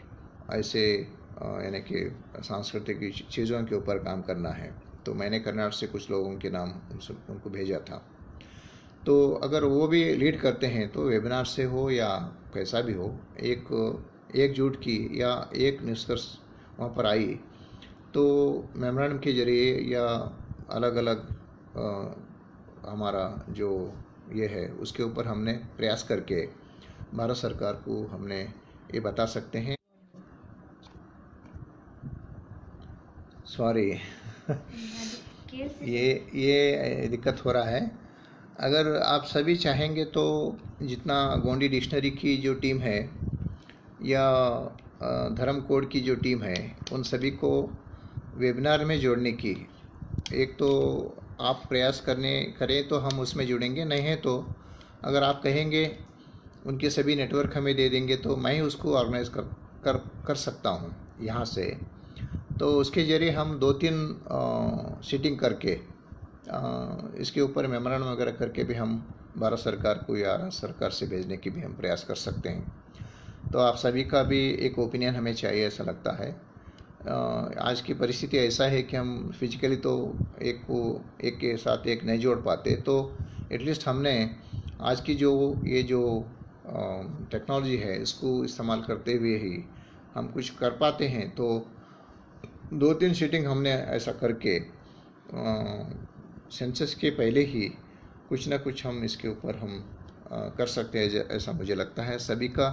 ऐसे यानी कि सांस्कृतिक चीज़ों के ऊपर काम करना है। तो मैंने कर्नाटक से कुछ लोगों के नाम उनको भेजा था। तो अगर वो भी लीड करते हैं तो वेबिनार से हो या कैसा भी हो, एकजुट की या एक निष्कर्ष वहाँ पर आई, तो मेमोरेंडम के जरिए या अलग अलग हमारा जो ये है उसके ऊपर हमने प्रयास करके भारत सरकार को हमने ये बता सकते हैं। सॉरी ये दिक्कत हो रहा है। अगर आप सभी चाहेंगे तो जितना गोंडी डिक्शनरी की जो टीम है या धर्म कोड की जो टीम है, उन सभी को वेबिनार में जोड़ने की एक तो आप प्रयास करें तो हम उसमें जुड़ेंगे, नहीं है तो अगर आप कहेंगे उनके सभी नेटवर्क हमें दे देंगे तो मैं ही उसको ऑर्गेनाइज कर सकता हूँ यहाँ से। तो उसके ज़रिए हम 2-3 सीटिंग करके इसके ऊपर मेमोरेंडम वगैरह करके भी हम भारत सरकार को या राज्य सरकार से भेजने की भी हम प्रयास कर सकते हैं। तो आप सभी का भी एक ओपिनियन हमें चाहिए, ऐसा लगता है। आज की परिस्थिति ऐसा है कि हम फिजिकली तो एक के साथ एक नहीं जोड़ पाते, तो एटलीस्ट हमने आज की ये जो टेक्नोलॉजी है इसको इस्तेमाल करते हुए ही हम कुछ कर पाते हैं। तो 2-3 सीटिंग हमने ऐसा करके सेंसस के पहले ही कुछ ना कुछ हम इसके ऊपर हम कर सकते हैं, ऐसा मुझे लगता है। सभी का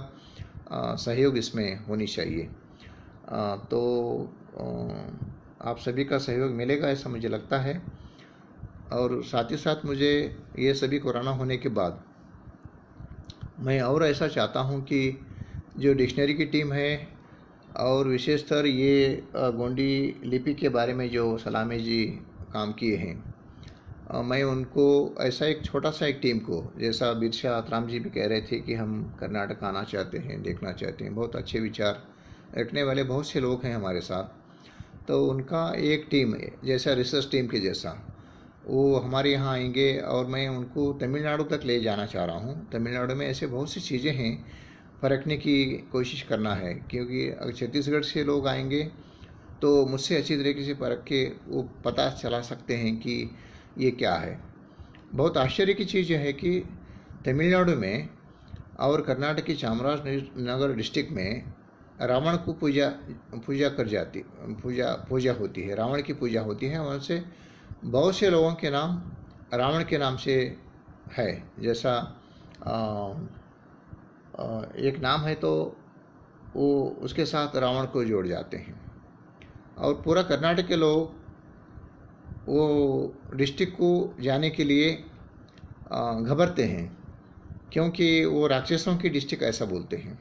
सहयोग इसमें होनी चाहिए। तो आप सभी का सहयोग मिलेगा ऐसा मुझे लगता है। और साथ ही साथ मुझे ये सभी कोरोना होने के बाद मैं और ऐसा चाहता हूँ कि जो डिक्शनरी की टीम है और विशेषतर ये गोंडी लिपि के बारे में जो सलामी जी काम किए हैं, मैं उनको ऐसा एक छोटा सा एक टीम को, जैसा बिरसा आतराम जी भी कह रहे थे कि हम कर्नाटक आना चाहते हैं, देखना चाहते हैं, बहुत अच्छे विचार रखने वाले बहुत से लोग हैं हमारे साथ, तो उनका एक टीम जैसा रिसर्च टीम के जैसा वो हमारे यहाँ आएंगे और मैं उनको तमिलनाडु तक ले जाना चाह रहा हूँ। तमिलनाडु में ऐसे बहुत सी चीज़ें हैं, परखने की कोशिश करना है, क्योंकि अगर छत्तीसगढ़ से लोग आएंगे तो मुझसे अच्छी तरीके से परख के वो पता चला सकते हैं कि ये क्या है। बहुत आश्चर्य की चीज़ यह है कि तमिलनाडु में और कर्नाटक की चामराजनगर डिस्ट्रिक्ट में रावण को पूजा होती है, रावण की पूजा होती है। वहाँ से बहुत से लोगों के नाम रावण के नाम से है। जैसा एक नाम है तो वो उसके साथ रावण को जोड़ जाते हैं, और पूरा कर्नाटक के लोग वो डिस्ट्रिक्ट को जाने के लिए घबरते हैं, क्योंकि वो राक्षसों की डिस्ट्रिक्ट ऐसा बोलते हैं,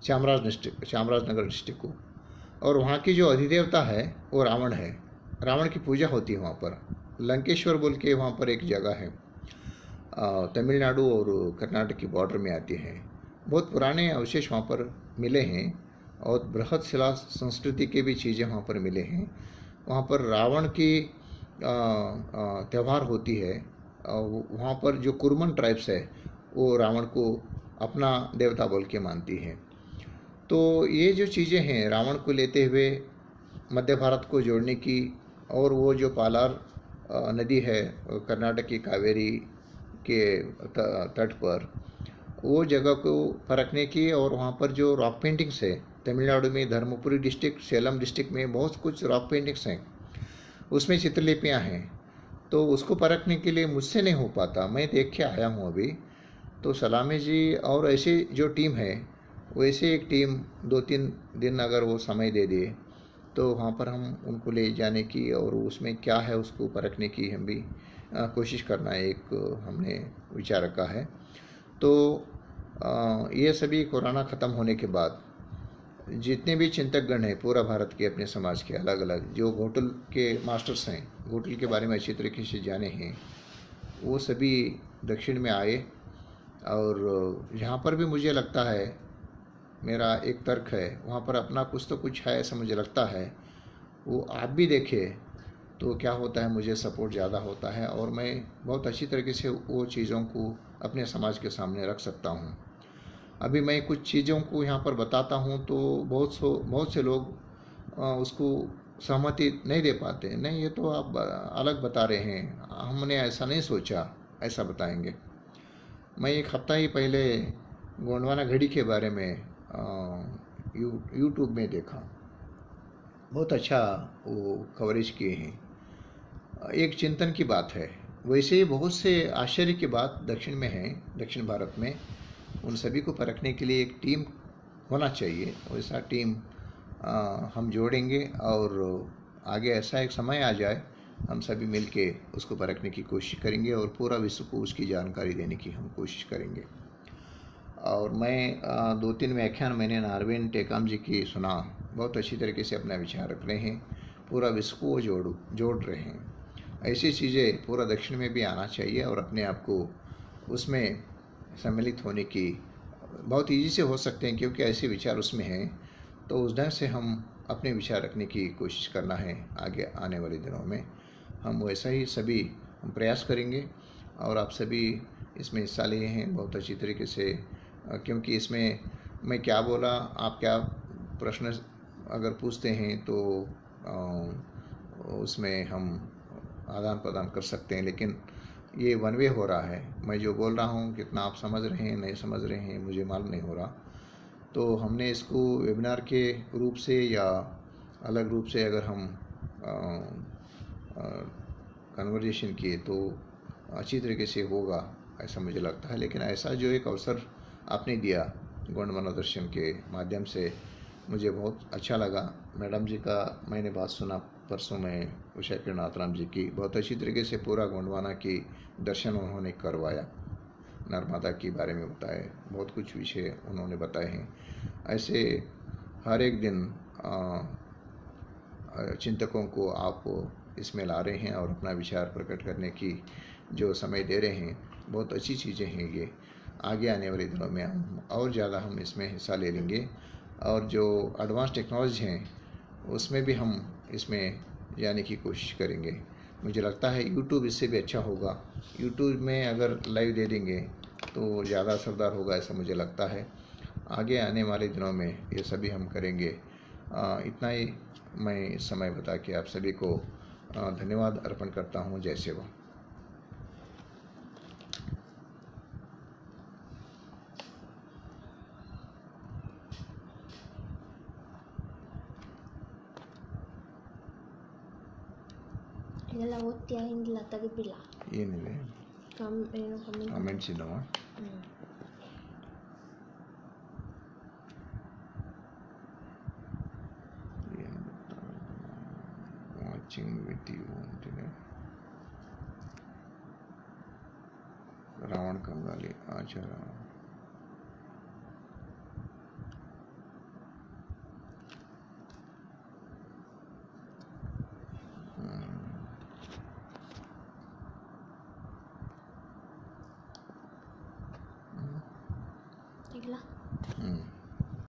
चामराजनगर डिस्ट्रिक्ट को। और वहाँ की जो अधिदेवता है वो रावण है, रावण की पूजा होती है वहाँ पर। लंकेश्वर बोल के वहाँ पर एक जगह है, तमिलनाडु और कर्नाटक की बॉर्डर में आती है। बहुत पुराने अवशेष वहाँ पर मिले हैं और बृहद शिला संस्कृति के भी चीज़ें वहाँ पर मिले हैं। वहाँ पर रावण की त्यौहार होती है। वहाँ पर जो कुर्मन ट्राइब्स है वो रावण को अपना देवता बोल के मानती है। तो ये जो चीज़ें हैं रावण को लेते हुए मध्य भारत को जोड़ने की, और वो जो पालार नदी है कर्नाटक की कावेरी के तट पर, वो जगह को परखने की, और वहाँ पर जो रॉक पेंटिंग्स है तमिलनाडु में धर्मपुरी डिस्ट्रिक्ट, सेलम डिस्ट्रिक्ट में बहुत कुछ रॉक पेंटिंग्स हैं, उसमें चित्रलिपियाँ हैं। तो उसको परखने के लिए मुझसे नहीं हो पाता, मैं देख के आया हूँ अभी। तो सलामी जी और ऐसे जो टीम है वैसे एक टीम 2-3 दिन अगर वो समय दे दिए तो वहाँ पर हम उनको ले जाने की और उसमें क्या है उसको परखने की हम भी कोशिश करना एक हमने विचार रखा है। तो ये सभी कोरोना ख़त्म होने के बाद जितने भी चिंतकगण हैं पूरा भारत के अपने समाज के अलग अलग, जो घोटल के मास्टर्स हैं, घोटल के बारे में अच्छी तरीके से जाने हैं, वो सभी दक्षिण में आए। और जहाँ पर भी मुझे लगता है, मेरा एक तर्क है, वहाँ पर अपना कुछ तो कुछ है ऐसा मुझे लगता है। वो आप भी देखें तो क्या होता है, मुझे सपोर्ट ज़्यादा होता है और मैं बहुत अच्छी तरीके से वो चीज़ों को अपने समाज के सामने रख सकता हूँ। अभी मैं कुछ चीज़ों को यहाँ पर बताता हूँ तो बहुत से लोग उसको सहमति नहीं दे पाते। नहीं, ये तो आप अलग बता रहे हैं, हमने ऐसा नहीं सोचा, ऐसा बताएंगे। मैं एक हफ्ता ही पहले गोंडवाना घड़ी के बारे में यूट्यूब में देखा, बहुत अच्छा वो कवरेज किए हैं। एक चिंतन की बात है। वैसे ही बहुत से आश्चर्य की बात दक्षिण में है, दक्षिण भारत में। उन सभी को परखने के लिए एक टीम होना चाहिए। वैसा टीम हम जोड़ेंगे और आगे ऐसा एक समय आ जाए हम सभी मिलके उसको परखने की कोशिश करेंगे और पूरा विश्व को उसकी जानकारी देने की हम कोशिश करेंगे। और मैं 2-3 व्याख्यान मैंने नारविन टेकाम जी की सुना, बहुत अच्छी तरीके से अपना विचार रख रहे हैं, पूरा विश्व को जोड़ रहे हैं। ऐसी चीज़ें पूरा दक्षिण में भी आना चाहिए और अपने आप को उसमें सम्मिलित होने की बहुत ईजी से हो सकते हैं, क्योंकि ऐसे विचार उसमें हैं। तो उस ढंग से हम अपने विचार रखने की कोशिश करना है। आगे आने वाले दिनों में हम वैसा ही सभी हम प्रयास करेंगे। और आप सभी इसमें हिस्सा लिए हैं बहुत अच्छी तरीके से, क्योंकि इसमें मैं क्या बोला, आप क्या प्रश्न अगर पूछते हैं तो उसमें हम आदान प्रदान कर सकते हैं। लेकिन ये वन वे हो रहा है, मैं जो बोल रहा हूँ कितना आप समझ रहे हैं नहीं समझ रहे हैं मुझे मालूम नहीं हो रहा। तो हमने इसको वेबिनार के रूप से या अलग रूप से अगर हम कन्वर्जेशन किए तो अच्छी तरीके से होगा ऐसा मुझे लगता है। लेकिन ऐसा जो एक अवसर आपने दिया गौण मनोदर्शन के माध्यम से, मुझे बहुत अच्छा लगा। मैडम जी का मैंने बात सुना परसों में, उषा किरण आत्राम जी की, बहुत अच्छी तरीके से पूरा गोंडवाना की दर्शन उन्होंने करवाया, नर्मदा के बारे में बताए, बहुत कुछ विषय उन्होंने बताए हैं। ऐसे हर एक दिन चिंतकों को आप इसमें ला रहे हैं और अपना विचार प्रकट करने की जो समय दे रहे हैं, बहुत अच्छी चीज़ें हैं ये। आगे आने वाले दिनों में हम और ज़्यादा हम इसमें हिस्सा ले लेंगे, और जो एडवांस टेक्नोलॉजी हैं उसमें भी हम इसमें जाने की कोशिश करेंगे। मुझे लगता है यूट्यूब इससे भी अच्छा होगा। यूट्यूब में अगर लाइव दे देंगे तो ज़्यादा असरदार होगा ऐसा मुझे लगता है। आगे आने वाले दिनों में ये सभी हम करेंगे। इतना ही मैं इस समय बता के आप सभी को धन्यवाद अर्पण करता हूँ। जय सेवा। ಇದೆಲ್ಲ ಓದ್ತೀಯಾ ಹಿಂದಿಲ್ಲ ತೆಗೆದಿಲ್ಲ ಏನಿದೆ ಏನು ಕಾಮೆಂಟ್ಸ್ ಇದ್ದಾವ? ವಾಚಿಂಗ್ ವಿತ್ ಯು ಅಂತಿದೆ. ರಾವಣ ಕಂಗಾಲಿ ಆಚಾರ. ಇಲ್ಲ